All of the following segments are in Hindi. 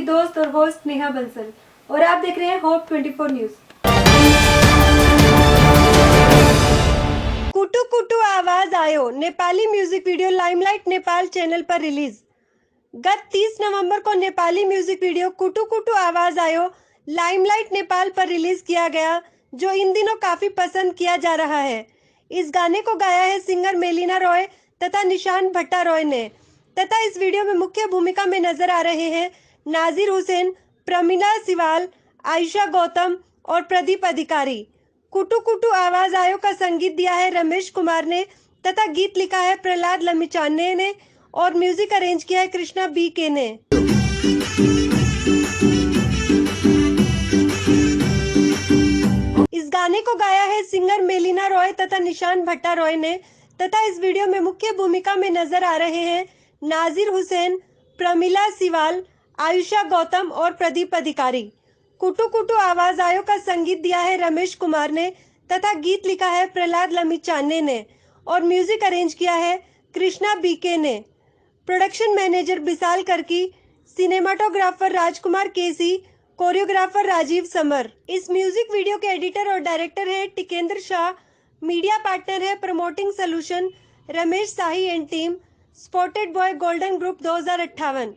दोस्त और होस्ट नेहा बंसल और आप देख रहे हैं होप 24 न्यूज। कुटू कुटू आवाज आयो Nepali music video limelight Nepal channel पर रिलीज। गत 30 नवंबर को नेपाली म्यूजिक वीडियो कुटू कुटू आवाज आयो लाइमलाइट नेपाल पर रिलीज किया गया, जो इन दिनों काफी पसंद किया जा रहा है। इस गाने को गाया है सिंगर मेलिना रॉय तथा निशान भट्टा रॉय ने, तथा इस वीडियो में मुख्य भूमिका में नजर आ रहे हैं नाजिर हुसैन, प्रमिला सिवाल, आयशा गौतम और प्रदीप अधिकारी। कुटू कुटू आवाज आयो का संगीत दिया है रमेश कुमार ने तथा गीत लिखा है प्रहलाद लमिचाने ने और म्यूजिक अरेंज किया है कृष्णा BK ने। इस गाने को गाया है सिंगर मेलिना रॉय तथा निशान भट्टा रॉय ने, तथा इस वीडियो में मुख्य भूमिका में नजर आ रहे हैं नाजिर हुसैन, प्रमिला सिवाल, आयुषा गौतम और प्रदीप अधिकारी। कुटू कुटू आवाज आयो का संगीत दिया है रमेश कुमार ने तथा गीत लिखा है प्रहलाद लमिचाने ने और म्यूजिक अरेंज किया है कृष्णा BK ने। प्रोडक्शन मैनेजर विशाल कर्की, सिनेमाटोग्राफर राजकुमार KC, कोरियोग्राफर राजीव समर। इस म्यूजिक वीडियो के एडिटर और डायरेक्टर है टिकेंद्र शाह। मीडिया पार्टनर है promoting solution Ramesh shahi and team, spotted boy golden group 2058।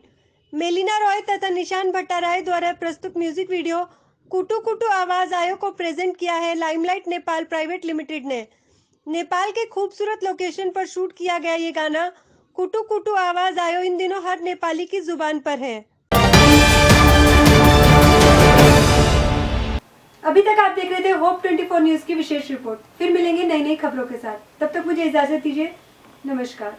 Melaena Roy तथा निशान भट्टा राय द्वारा प्रस्तुत म्यूजिक वीडियो कुटू कुटू आवाज आयो को प्रेजेंट किया है लाइमलाइट नेपाल प्राइवेट लिमिटेड ने। नेपाल के खूबसूरत लोकेशन पर शूट किया गया ये गाना कुटू कुटू आवाज आयो इन दिनों हर नेपाली की जुबान पर है। अभी तक आप देख रहे थे होप 24 न्यूज की विशेष रिपोर्ट। फिर मिलेंगे नई नई खबरों के साथ, तब तक मुझे इजाजत दीजिए। नमस्कार।